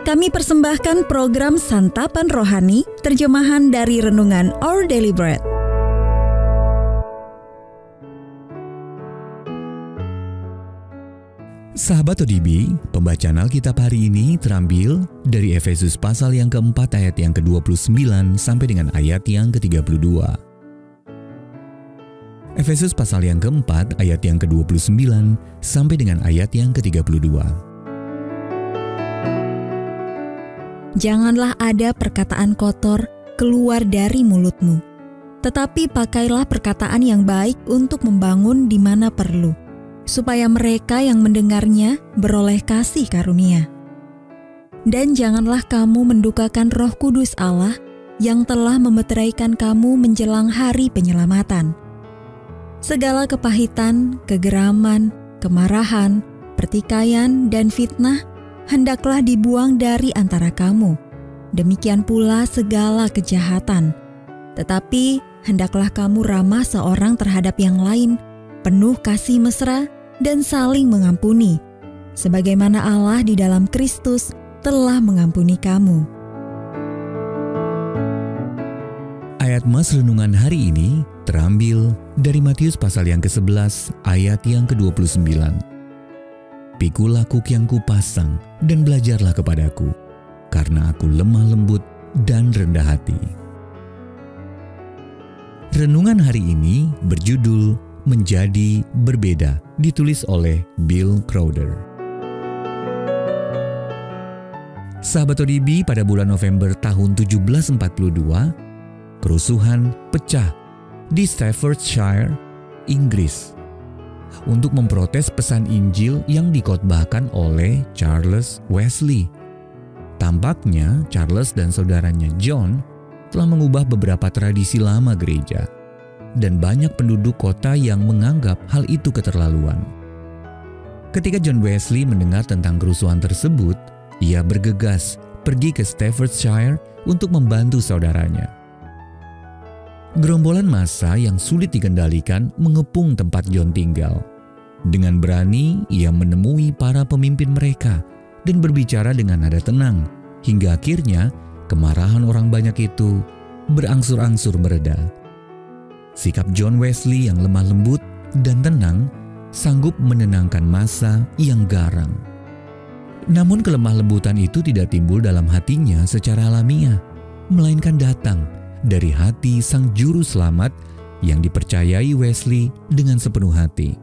Kami persembahkan program Santapan Rohani, terjemahan dari Renungan Our Daily Bread. Sahabat ODB, pembacaan Alkitab hari ini terambil dari Efesus pasal yang keempat ayat yang ke-29 sampai dengan ayat yang ke-32. Efesus pasal yang keempat ayat yang ke-29 sampai dengan ayat yang ke-32. Janganlah ada perkataan kotor keluar dari mulutmu, tetapi pakailah perkataan yang baik untuk membangun di mana perlu, supaya mereka yang mendengarnya beroleh kasih karunia. Dan janganlah kamu mendukakan Roh Kudus Allah yang telah memeteraikan kamu menjelang hari penyelamatan. Segala kepahitan, kegeraman, kemarahan, pertikaian, dan fitnah hendaklah dibuang dari antara kamu. Demikian pula segala kejahatan. Tetapi hendaklah kamu ramah seorang terhadap yang lain, penuh kasih mesra dan saling mengampuni, sebagaimana Allah di dalam Kristus telah mengampuni kamu. Ayat Mas Renungan hari ini terambil dari Matius pasal yang ke-11 ayat yang ke-29. Pikulah kuk yang kupasang dan belajarlah kepadaku, karena aku lemah lembut dan rendah hati. Renungan hari ini berjudul Menjadi Berbeda, ditulis oleh Bill Crowder. Sahabat ODB, pada bulan November tahun 1742, kerusuhan pecah di Staffordshire, Inggris, untuk memprotes pesan Injil yang dikotbahkan oleh Charles Wesley. Tampaknya Charles dan saudaranya John telah mengubah beberapa tradisi lama gereja, dan banyak penduduk kota yang menganggap hal itu keterlaluan. Ketika John Wesley mendengar tentang kerusuhan tersebut, ia bergegas pergi ke Staffordshire untuk membantu saudaranya. Gerombolan massa yang sulit dikendalikan mengepung tempat John tinggal. Dengan berani, ia menemui para pemimpin mereka dan berbicara dengan nada tenang, hingga akhirnya kemarahan orang banyak itu berangsur-angsur mereda. Sikap John Wesley yang lemah lembut dan tenang sanggup menenangkan massa yang garang. Namun kelemah lembutan itu tidak timbul dalam hatinya secara alamiah, melainkan datang dari hati sang juru selamat yang dipercayai Wesley dengan sepenuh hati.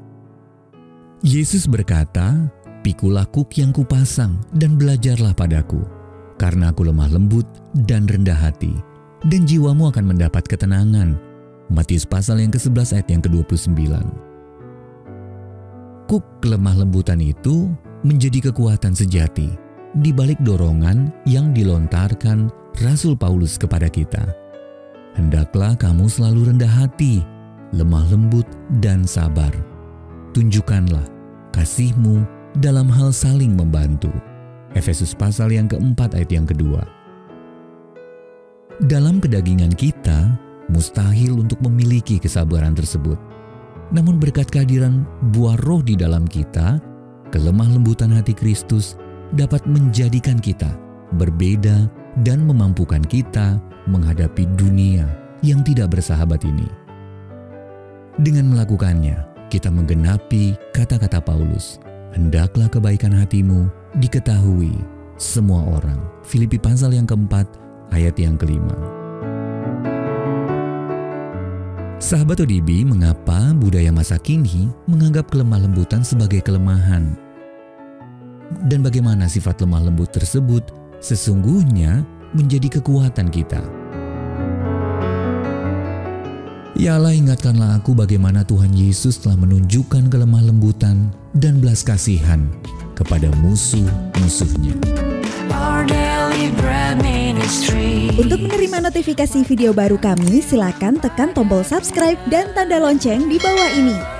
Yesus berkata, "Pikulah kuk yang kupasang dan belajarlah padaku, karena aku lemah lembut dan rendah hati, dan jiwamu akan mendapat ketenangan." Matius pasal yang ke-11 ayat yang ke-29. Kuk kelemah lembutan itu menjadi kekuatan sejati di balik dorongan yang dilontarkan Rasul Paulus kepada kita. Hendaklah kamu selalu rendah hati, lemah lembut, dan sabar. Tunjukkanlah kasihmu dalam hal saling membantu. Efesus pasal yang keempat ayat yang kedua. Dalam kedagingan kita, mustahil untuk memiliki kesabaran tersebut. Namun berkat kehadiran buah roh di dalam kita, kelemah lembutan hati Kristus dapat menjadikan kita berbeda dan memampukan kita menghadapi dunia yang tidak bersahabat ini. Dengan melakukannya, kita menggenapi kata-kata Paulus, "Hendaklah kebaikan hatimu diketahui semua orang." Filipi pasal yang keempat ayat yang kelima. Sahabat ODB, mengapa budaya masa kini menganggap kelemah lembutan sebagai kelemahan? Dan bagaimana sifat lemah lembut tersebut sesungguhnya menjadi kekuatan kita? Ya Allah, ingatkanlah aku bagaimana Tuhan Yesus telah menunjukkan kelemah lembutan dan belas kasihan kepada musuh-musuhnya. Untuk menerima notifikasi video baru kami, silakan tekan tombol subscribe dan tanda lonceng di bawah ini.